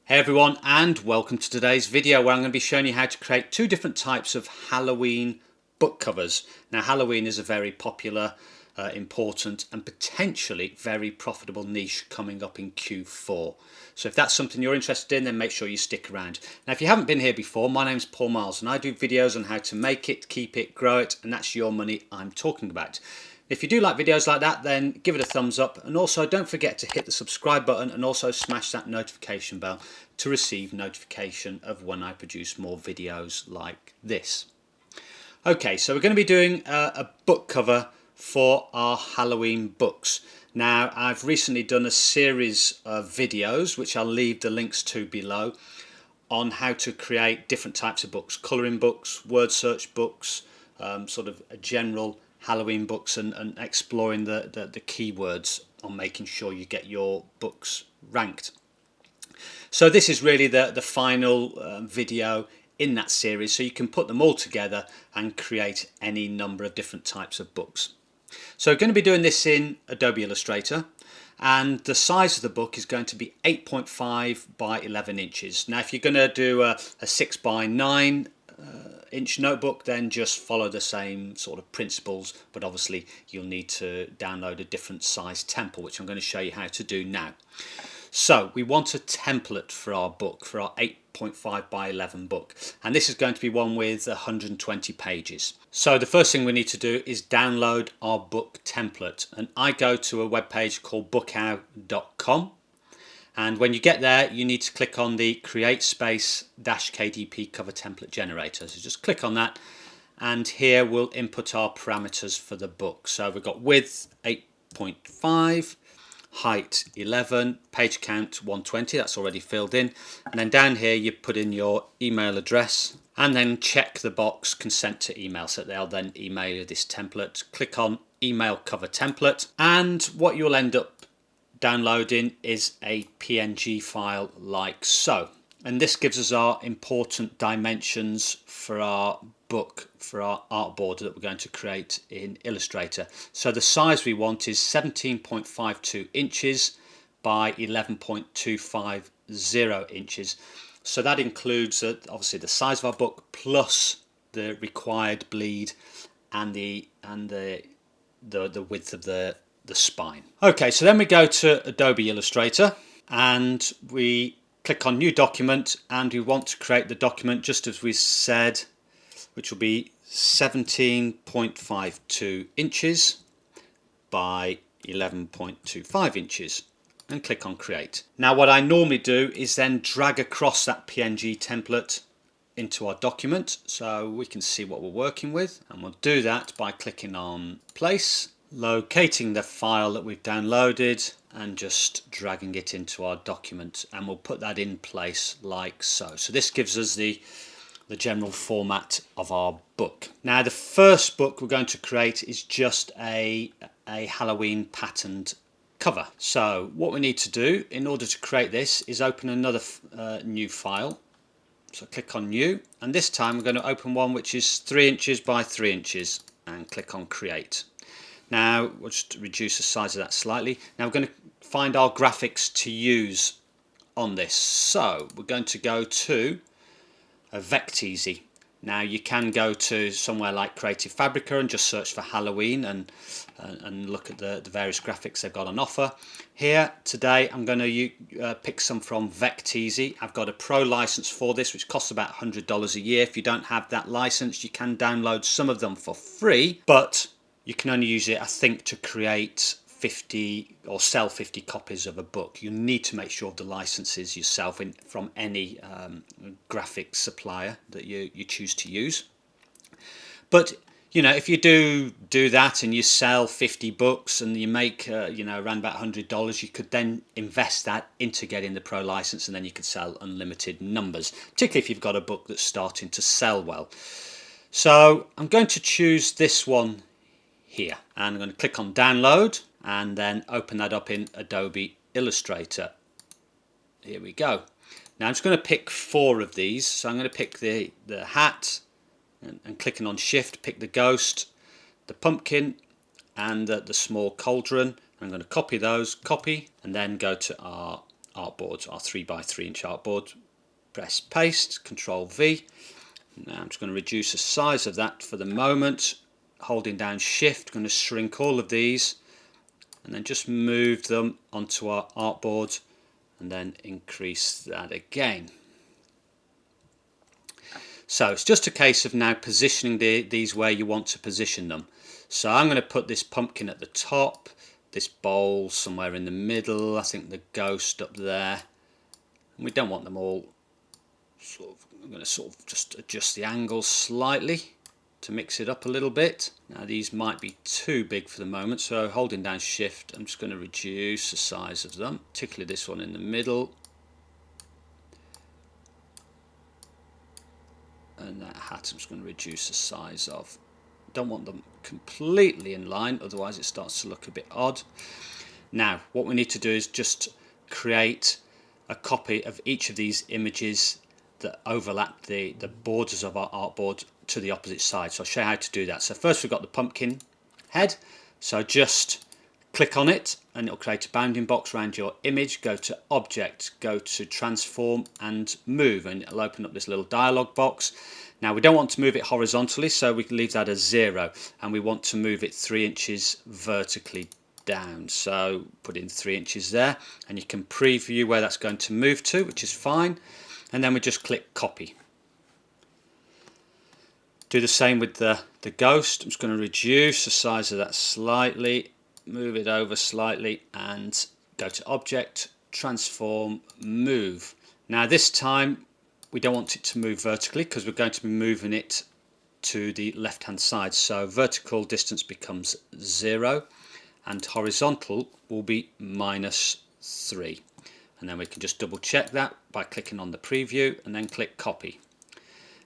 Hey everyone, and welcome to today's video where I'm going to be showing you how to create two different types of Halloween book covers. Now Halloween is a very popular, important and potentially very profitable niche coming up in Q4. So if that's something you're interested in, then make sure you stick around. Now if you haven't been here before, my name's Paul Marles and I do videos on how to make it, keep it, grow it, and that's your money I'm talking about. If you do like videos like that, then give it a thumbs up, and also don't forget to hit the subscribe button and also smash that notification bell to receive notification of when I produce more videos like this. Okay, so we're going to be doing a book cover for our Halloween books. Now I've recently done a series of videos which I'll leave the links to below on how to create different types of books, colouring books, word search books, sort of a general Halloween books, and exploring the keywords on making sure you get your books ranked. So this is really the final video in that series, so you can put them all together and create any number of different types of books. So we're going to be doing this in Adobe Illustrator, and the size of the book is going to be 8.5 by 11 inches. Now if you're going to do a 6 by 9 inch notebook, then just follow the same sort of principles, but obviously you'll need to download a different size template, which I'm going to show you how to do now. So we want a template for our book, for our 8.5 by 11 book, and this is going to be one with 120 pages. So the first thing we need to do is download our book template, and I go to a web page called bookout.com. And when you get there, you need to click on the Create Space -KDP Cover Template Generator. So just click on that, and here we'll input our parameters for the book. So we've got width 8.5, height 11, page count 120, that's already filled in. And then down here you put in your email address, and then check the box consent to email, so they'll then email you this template. Click on Email Cover Template, and what you'll end up downloading is a PNG file like so, and this gives us our important dimensions for our book, for our artboard that we're going to create in Illustrator. So the size we want is 17.52 inches by 11.250 inches. So that includes obviously the size of our book plus the required bleed and the width of the spine. Okay, so then we go to Adobe Illustrator and we click on New Document, and we want to create the document just as we said, which will be 17.52 inches by 11.25 inches, and click on Create. Now what I normally do is then drag across that PNG template into our document so we can see what we're working with, and we'll do that by clicking on Place, locating the file that we've downloaded and just dragging it into our document, and we'll put that in place like so. So this gives us the general format of our book. Now the first book we're going to create is just a Halloween patterned cover. So what we need to do in order to create this is open another new file. So click on New, and this time we're going to open one which is 3 inches by 3 inches, and click on Create. Now we'll just reduce the size of that slightly. Now we're going to find our graphics to use on this. So we're going to go to a Vecteezy. Now you can go to somewhere like Creative Fabrica and just search for Halloween and look at the various graphics they've got on offer. Here today I'm going to pick some from Vecteezy. I've got a pro license for this which costs about $100 a year. If you don't have that license, you can download some of them for free, but you can only use it, I think, to create 50 or sell 50 copies of a book. You need to make sure the license is yourself from any graphic supplier that you choose to use. But you know, if you do that and you sell 50 books and you make around about $100, you could then invest that into getting the pro license, and then you could sell unlimited numbers, particularly if you've got a book that's starting to sell well. So I'm going to choose this one here, and I'm going to click on Download and then open that up in Adobe Illustrator. Here we go. Now I'm just going to pick 4 of these. So I'm going to pick the hat, and clicking on Shift, pick the ghost, the pumpkin, and the small cauldron. I'm going to copy those, and then go to our artboard, our 3x3 inch artboard. Press paste, Ctrl V. Now I'm just going to reduce the size of that for the moment. Holding down Shift, going to shrink all of these and then just move them onto our artboard and then increase that again. So it's just a case of now positioning these where you want to position them. So I'm going to put this pumpkin at the top, this bowl somewhere in the middle, I think the ghost up there. And we don't want them all I'm going to sort of just adjust the angle slightly to mix it up a little bit. Now these might be too big for the moment, so holding down Shift, I'm just going to reduce the size of them, particularly this one in the middle. And that hat I'm just going to reduce the size of. Don't want them completely in line, otherwise it starts to look a bit odd. Now what we need to do is just create a copy of each of these images that overlap the borders of our artboard to the opposite side. So I'll show you how to do that. So first we've got the pumpkin head, so just click on it and it'll create a bounding box around your image. Go to Object, go to Transform and Move, and it'll open up this little dialog box. Now we don't want to move it horizontally, so we can leave that as 0, and we want to move it 3 inches vertically down. So put in 3 inches there, and you can preview where that's going to move to, which is fine. And then we just click Copy. Do the same with the ghost. I'm just going to reduce the size of that slightly, move it over slightly, and go to Object, Transform, Move. Now this time we don't want it to move vertically because we're going to be moving it to the left hand side. So vertical distance becomes 0 and horizontal will be -3. And then we can just double check that by clicking on the preview and then click Copy.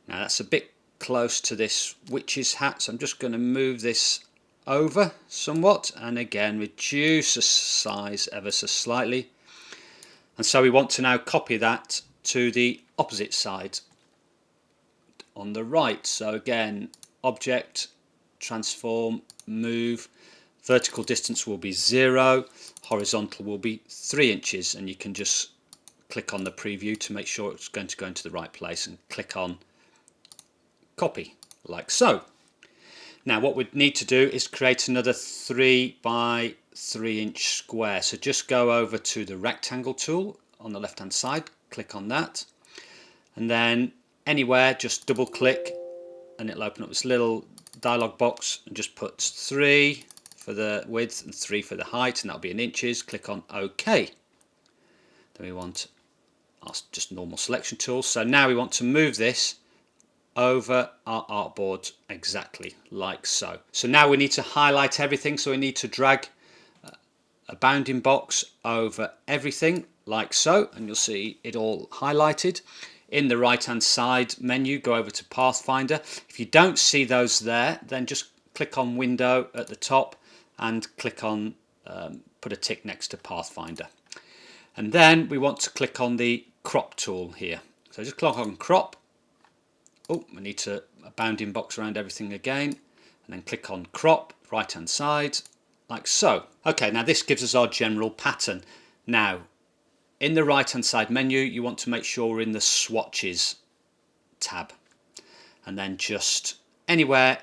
Now that's a bit close to this witch's hat, so I'm just going to move this over somewhat and again reduce the size ever so slightly. And so we want to now copy that to the opposite side on the right. So again, Object, Transform, Move. Vertical distance will be 0, horizontal will be 3 inches, and you can just click on the preview to make sure it's going to go into the right place and click on Copy, like so. Now what we need to do is create another 3x3 inch square. So just go over to the rectangle tool on the left hand side, click on that, and then anywhere just double click and it'll open up this little dialog box and just put 3 for the width and 3 for the height, and that'll be in inches. Click on OK. Then we want our just normal selection tool. So now we want to move this over our artboard exactly like so. So now we need to highlight everything, so we need to drag a bounding box over everything like so, and you'll see it all highlighted. In the right hand side menu, go over to Pathfinder. If you don't see those there, then just click on Window at the top and click on put a tick next to Pathfinder. And then we want to click on the crop tool here. So just click on crop. Oh, we need to a bounding box around everything again, and then click on crop, right hand side, like so. Okay, now this gives us our general pattern. Now, in the right hand side menu, you want to make sure we're in the swatches tab, and then just anywhere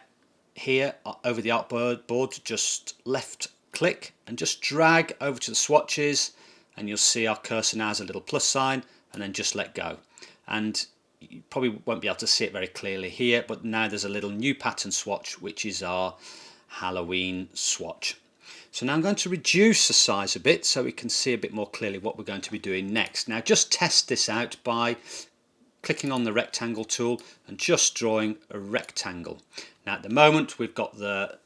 here over the artboard, just left click and just drag over to the swatches, and you'll see our cursor now has a little plus sign, and then just let go. And you probably won't be able to see it very clearly here, but now there's a little new pattern swatch, which is our Halloween swatch. So now I'm going to reduce the size a bit so we can see a bit more clearly what we're going to be doing next. Now just test this out by clicking on the rectangle tool and just drawing a rectangle. Now at the moment we've got the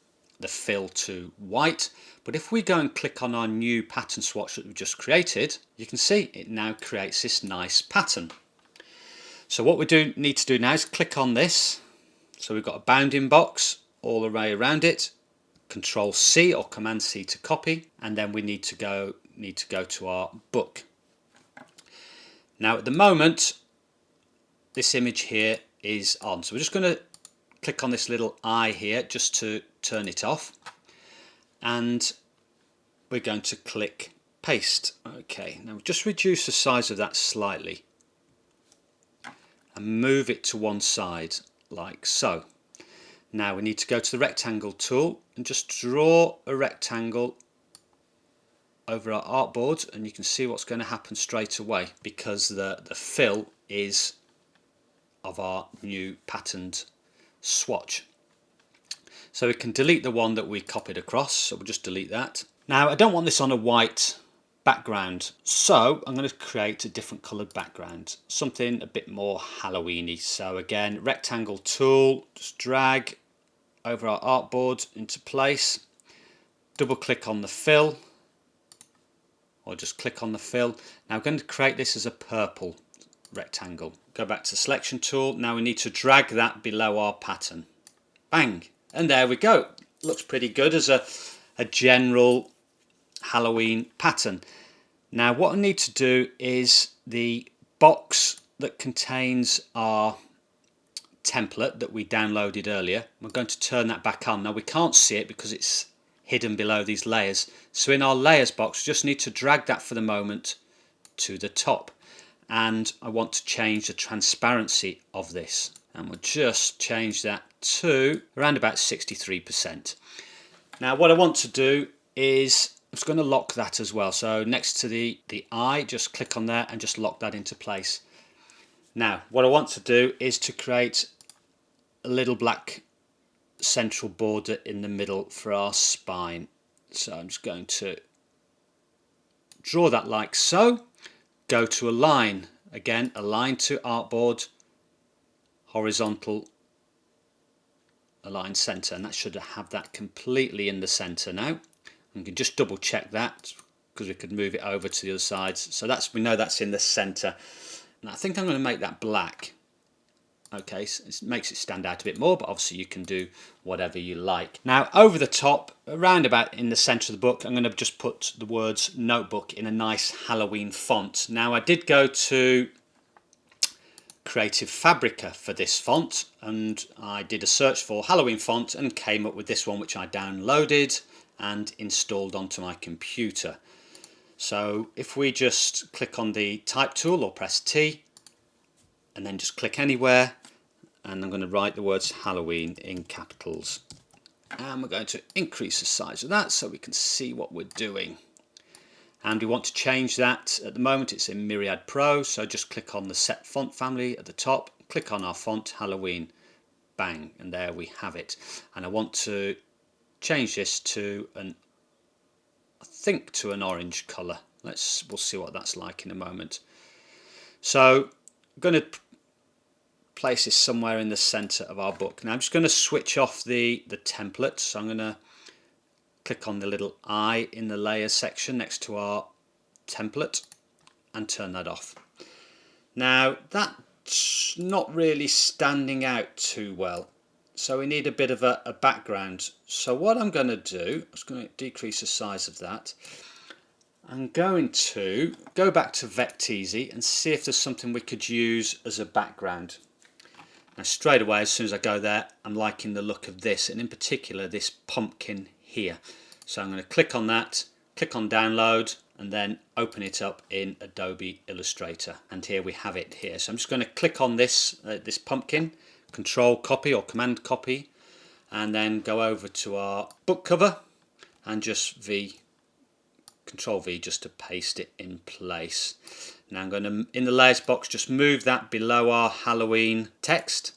fill to white, but if we go and click on our new pattern swatch that we've just created, you can see it now creates this nice pattern. So what we need to do now is click on this. So we've got a bounding box all the way around it. Ctrl C or Command C to copy, and then we need to go to our book. Now at the moment this image here is on, so we're just going to click on this little eye here just to turn it off, and we're going to click paste. Okay, now just reduce the size of that slightly and move it to one side like so. Now we need to go to the rectangle tool and just draw a rectangle over our artboard, and you can see what's going to happen straight away because the fill is of our new patterned swatch. So we can delete the one that we copied across, so we'll just delete that. Now I don't want this on a white background, so I'm going to create a different coloured background, something a bit more Halloweeny. So again, rectangle tool, just drag over our artboard into place, double click on the fill, or just click on the fill. Now I'm going to create this as a purple rectangle. Go back to the selection tool. Now we need to drag that below our pattern. Bang! And there we go. Looks pretty good as a general Halloween pattern. Now what I need to do is the box that contains our template that we downloaded earlier, we're going to turn that back on. Now we can't see it because it's hidden below these layers, so in our layers box we just need to drag that for the moment to the top, and I want to change the transparency of this, and we'll just change that to around about 63%. Now what I want to do is I'm just going to lock that as well, so next to the eye, just click on there and just lock that into place. Now what I want to do is to create a little black central border in the middle for our spine. So I'm just going to draw that like so, go to align, again align to artboard, horizontal, align center, and that should have that completely in the center now. You can just double check that because we could move it over to the other side, so we know that's in the center. And I think I'm going to make that black. Okay, so it makes it stand out a bit more, but obviously you can do whatever you like. Now over the top, around about in the center of the book, I'm going to just put the words notebook in a nice Halloween font. Now I did go to Creative Fabrica for this font, and I did a search for Halloween font and came up with this one, which I downloaded and installed onto my computer. So if we just click on the type tool or press T and then just click anywhere, and I'm going to write the words Halloween in capitals, and we're going to increase the size of that so we can see what we're doing. And we want to change that. At the moment it's in Myriad Pro, so just click on the set font family at the top, click on our font Halloween, bang, and there we have it. And I want to change this to I think to an orange colour. We'll see what that's like in a moment. So I'm going to place this somewhere in the center of our book. Now I'm just going to switch off the template, so I'm going to click on the little eye in the layers section next to our template and turn that off. Now that's not really standing out too well, so we need a bit of a background. So what I'm going to do, I'm just going to decrease the size of that. I'm going to go back to Vecteezy and see if there's something we could use as a background. Now straight away, as soon as I go there, I'm liking the look of this, and in particular this pumpkin here. So I'm going to click on that, click on download, and then open it up in Adobe Illustrator, and here we have it here. So I'm just going to click on this this pumpkin, control copy or command copy, and then go over to our book cover and just control V just to paste it in place. Now I'm going to, in the layers box, just move that below our Halloween text,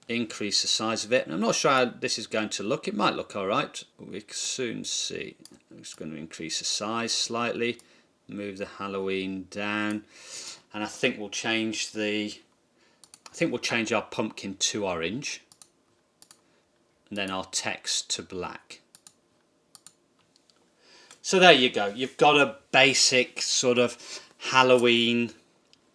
increase the size of it, and I'm not sure how this is going to look. It might look alright, but we can soon see. I'm just going to increase the size slightly, move the Halloween down, and I think we'll change our pumpkin to orange, and then our text to black. So there you go, you've got a basic sort of Halloween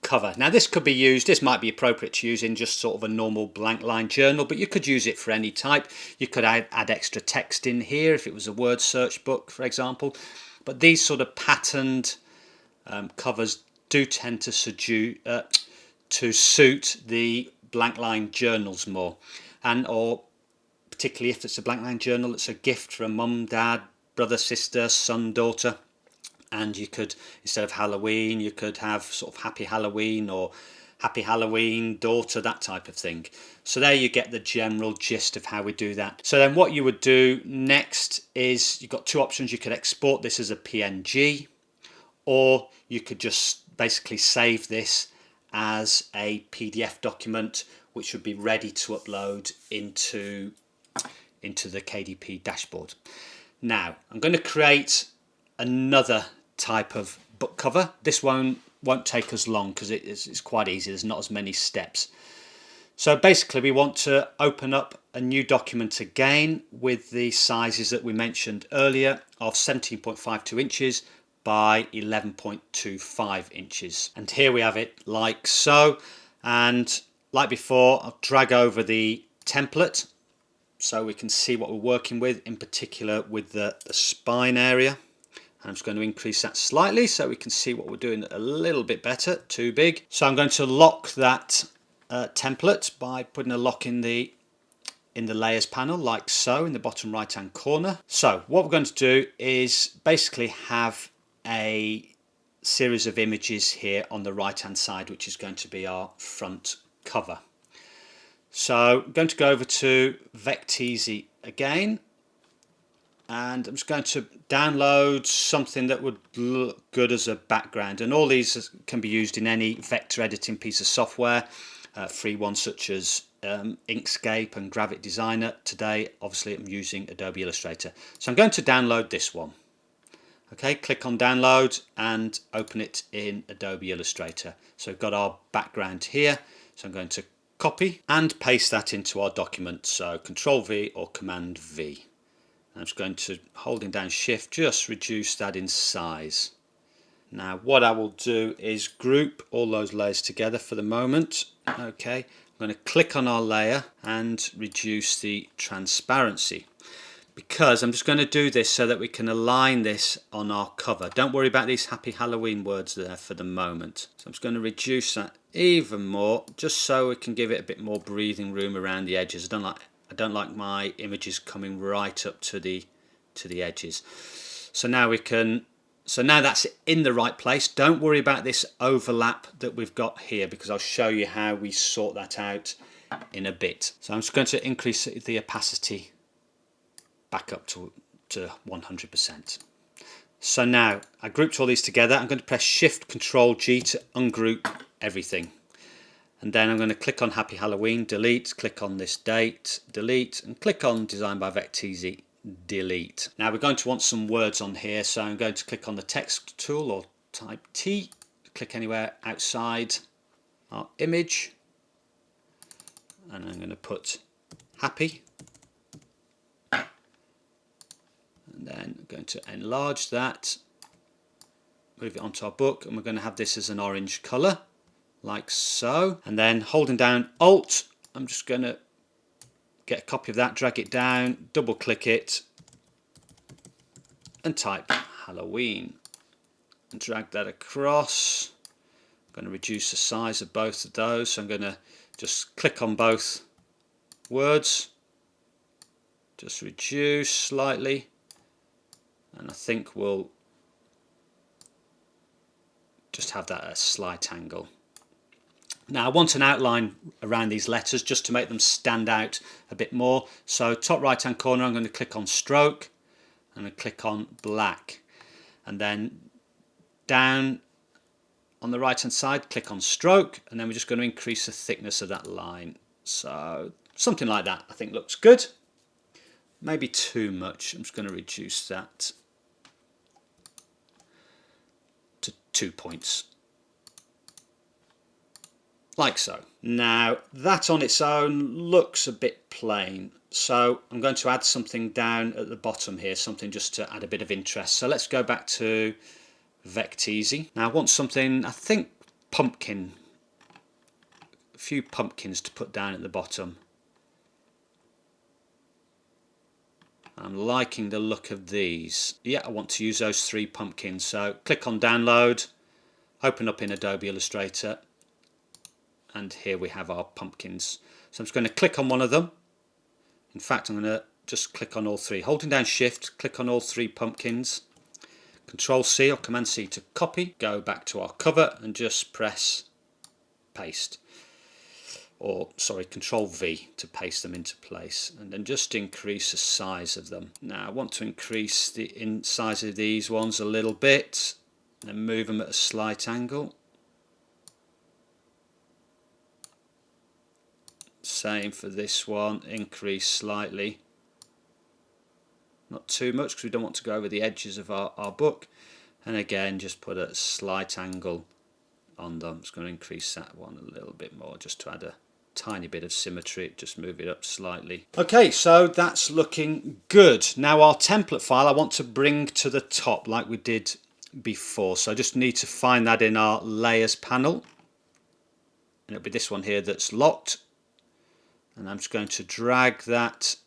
cover. Now this could be used, this might be appropriate to use in just sort of a normal blank line journal, but you could use it for any type. You could add extra text in here if it was a word search book, for example. But these sort of patterned covers do tend to suit the blank line journals more, or particularly if it's a blank line journal, it's a gift for a mum, dad, brother, sister, son, daughter. and you could, instead of Halloween, you could have sort of Happy Halloween or Happy Halloween daughter, that type of thing. So there you get the general gist of how we do that. So then what you would do next is you've got two options. You could export this as a PNG, or you could just basically save this as a PDF document, which would be ready to upload into the KDP dashboard. Now I'm going to create another type of book cover. This won't take us long because it's quite easy. There's not as many steps. So basically we want to open up a new document again with the sizes that we mentioned earlier of 17.52 inches by 11.25 inches. And here we have it like so. And like before, I'll drag over the template so we can see what we're working with, in particular with the spine area. I'm just going to increase that slightly so we can see what we're doing a little bit better. Too big. So I'm going to lock that template by putting a lock in the layers panel like so in the bottom right hand corner. So what we're going to do is basically have a series of images here on the right hand side, which is going to be our front cover. So I'm going to go over to Vecteezy again, and I'm just going to download something that would look good as a background. And all these can be used in any vector editing piece of software, free ones such as Inkscape and Graphic Designer. Today, obviously, I'm using Adobe Illustrator. So I'm going to download this one. Okay, click on download and open it in Adobe Illustrator. So we've got our background here. So I'm going to copy and paste that into our document. So Control V or Command V. I'm just going to, holding down Shift, just reduce that in size. Now what I will do is group all those layers together for the moment. Okay, I'm going to click on our layer and reduce the transparency, because I'm just going to do this so that we can align this on our cover. Don't worry about these Happy Halloween words there for the moment. So I'm just going to reduce that even more, just so we can give it a bit more breathing room around the edges. I don't like my images coming right up to the edges. So now now that's in the right place. Don't worry about this overlap that we've got here, because I'll show you how we sort that out in a bit. So I'm just going to increase the opacity back up to 100%. So now I grouped all these together. I'm going to press Shift Control G to ungroup everything. And then I'm going to click on Happy Halloween, delete, click on this date, delete, and click on Design by Vecteezy, delete. Now we're going to want some words on here, so I'm going to click on the text tool or type T, click anywhere outside our image, and I'm going to put happy. And then I'm going to enlarge that, move it onto our book, and we're going to have this as an orange colour, like so. And then holding down Alt, I'm just going to get a copy of that, drag it down, double click it, and type Halloween, and drag that across. I'm going to reduce the size of both of those, so I'm going to just click on both words, just reduce slightly, and I think we'll just have that at a slight angle. Now I want an outline around these letters just to make them stand out a bit more. So top right hand corner, I'm going to click on stroke and I click on black, and then down on the right hand side click on stroke, and then we're just going to increase the thickness of that line. So something like that I think looks good. Maybe too much. I'm just going to reduce that to 2 points. Like so. Now that on its own looks a bit plain, so I'm going to add something down at the bottom here, something just to add a bit of interest. So let's go back to Vecteezy. Now I want something, I think pumpkin, a few pumpkins to put down at the bottom. I'm liking the look of these. Yeah, I want to use those 3 pumpkins. So click on download, open up in Adobe Illustrator, and here we have our pumpkins. So I'm just going to click on one of them. In fact, I'm going to just click on all 3. Holding down Shift, click on all 3 pumpkins. Ctrl C or Command C to copy, go back to our cover and just press paste. Or sorry, Ctrl V to paste them into place, and then just increase the size of them. Now I want to increase the size of these ones a little bit and move them at a slight angle. Same for this one, increase slightly, not too much because we don't want to go over the edges of our book, and again just put a slight angle on them. I'm just going to increase that one a little bit more just to add a tiny bit of symmetry, just move it up slightly. Okay, so that's looking good. Now our template file I want to bring to the top like we did before, so I just need to find that in our layers panel, and it'll be this one here that's locked, and I'm just going to drag that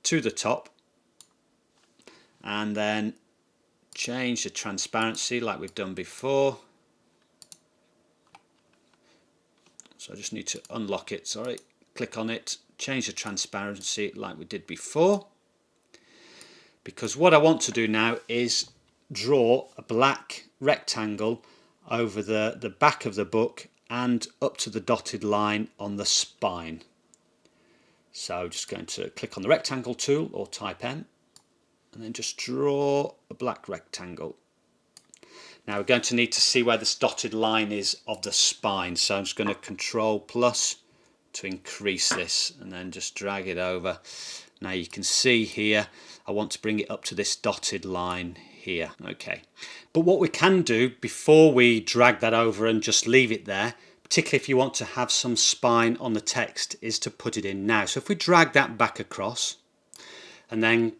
to the top and then change the transparency like we've done before. So I just need to unlock it, sorry, click on it, change the transparency like we did before, because what I want to do now is draw a black rectangle over the back of the book and up to the dotted line on the spine. So just going to click on the rectangle tool or type M and then just draw a black rectangle. Now we're going to need to see where this dotted line is of the spine, so I'm just going to Ctrl plus to increase this and then just drag it over. Now you can see here I want to bring it up to this dotted line here. Okay, but what we can do before we drag that over and just leave it there, particularly if you want to have some spine on the text, is to put it in now. So if we drag that back across and then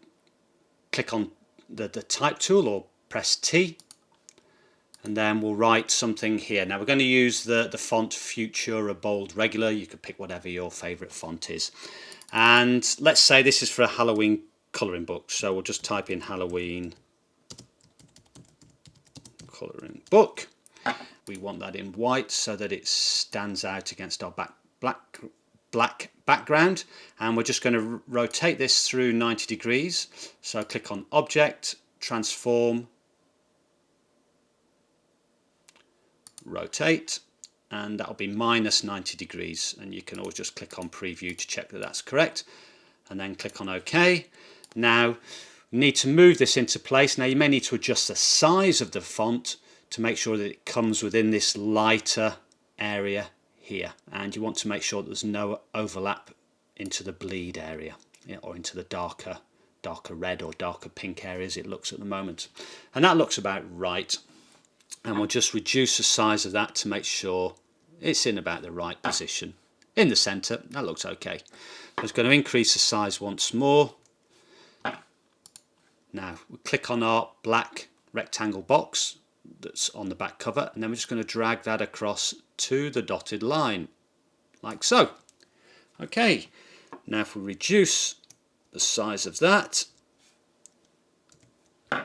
click on the type tool or press T, and then we'll write something here. Now we're going to use the font Futura Bold Regular. You could pick whatever your favourite font is. And let's say this is for a Halloween colouring book. So we'll just type in Halloween colouring book. We want that in white so that it stands out against our black background. And we're just going to rotate this through 90 degrees. So click on Object, Transform, Rotate, and that'll be minus 90 degrees, and you can always just click on Preview to check that that's correct, and then click on OK. Now we need to move this into place. Now you may need to adjust the size of the font to make sure that it comes within this lighter area here, and you want to make sure that there's no overlap into the bleed area, or into the darker red or darker pink areas it looks at the moment, and that looks about right. And we'll just reduce the size of that to make sure it's in about the right position in the center. That looks okay. I'm just going to increase the size once more. Now we click on our black rectangle box that's on the back cover, and then we're just going to drag that across to the dotted line like so. Okay, now if we reduce the size of that, now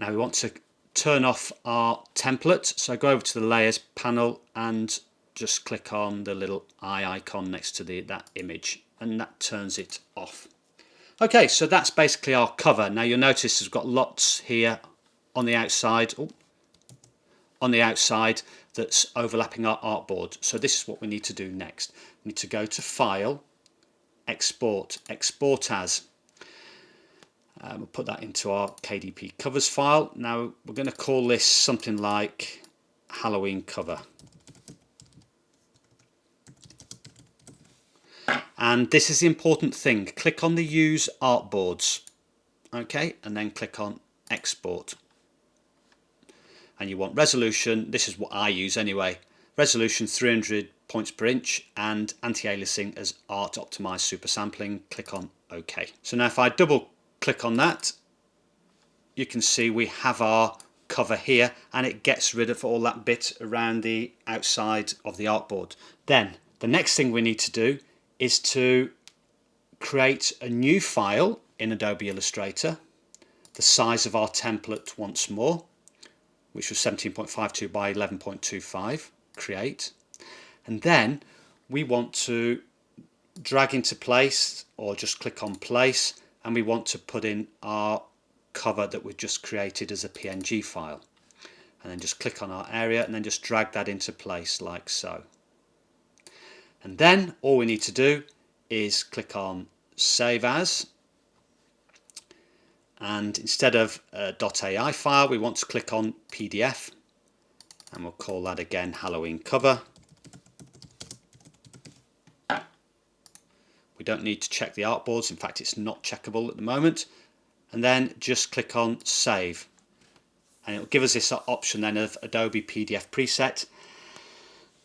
we want to turn off our template, so go over to the layers panel and just click on the little eye icon next to that image, and that turns it off. Okay, so that's basically our cover. Now you'll notice we've got lots here on the outside, that's overlapping our artboard. So this is what we need to do next. We need to go to File, Export, Export As. We'll put that into our KDP covers file. Now we're going to call this something like Halloween cover. And this is the important thing. Click on the Use Artboards. Okay, and then click on Export. And you want resolution, this is what I use anyway, resolution 300 points per inch and anti-aliasing as Art Optimized Super Sampling. Click on OK. So now if I double click on that, you can see we have our cover here, and it gets rid of all that bit around the outside of the artboard. Then the next thing we need to do is to create a new file in Adobe Illustrator, the size of our template once more, which was 17.52 by 11.25, create, and then we want to drag into place, or just click on place, and we want to put in our cover that we've just created as a PNG file. And then just click on our area and then just drag that into place like so. And then all we need to do is click on Save As, and instead of a .ai file we want to click on PDF, and we'll call that again Halloween cover. We don't need to check the artboards, in fact it's not checkable at the moment, and then just click on Save, and it will give us this option then of Adobe PDF preset.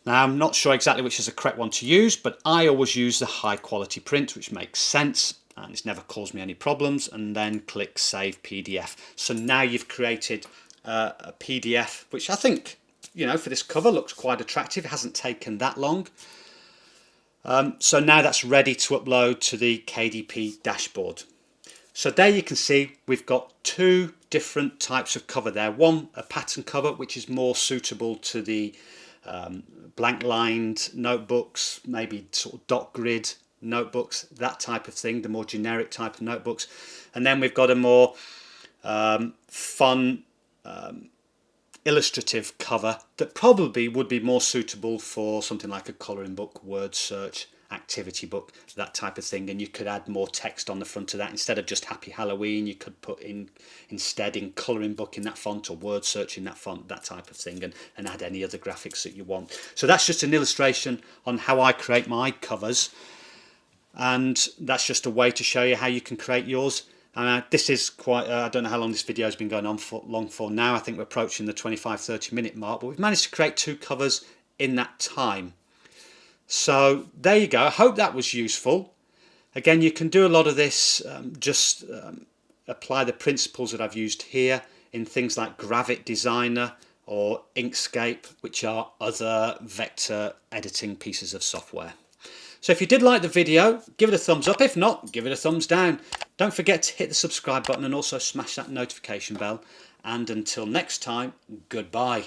Now I'm not sure exactly which is the correct one to use, but I always use the high quality print, which makes sense and it's never caused me any problems, and then click Save PDF. So now you've created a PDF which I think, you know, for this cover looks quite attractive. It hasn't taken that long. So now that's ready to upload to the KDP dashboard. So there you can see we've got two different types of cover there. One, a pattern cover, which is more suitable to the blank lined notebooks, maybe sort of dot grid notebooks, that type of thing, the more generic type of notebooks. And then we've got a more fun illustrative cover that probably would be more suitable for something like a colouring book, word search, activity book, that type of thing. And you could add more text on the front of that. Instead of just Happy Halloween, you could put in instead in colouring book in that font, or word search in that font, that type of thing, and add any other graphics that you want. So that's just an illustration on how I create my covers, and that's just a way to show you how you can create yours. This is quite, I don't know how long this video has been going on for now. I think we're approaching the 25-30 minute mark, but we've managed to create two covers in that time. So there you go. I hope that was useful. Again, you can do a lot of this, apply the principles that I've used here in things like Gravit Designer or Inkscape, which are other vector editing pieces of software. So if you did like the video, give it a thumbs up. If not, give it a thumbs down. Don't forget to hit the subscribe button and also smash that notification bell. And until next time, goodbye.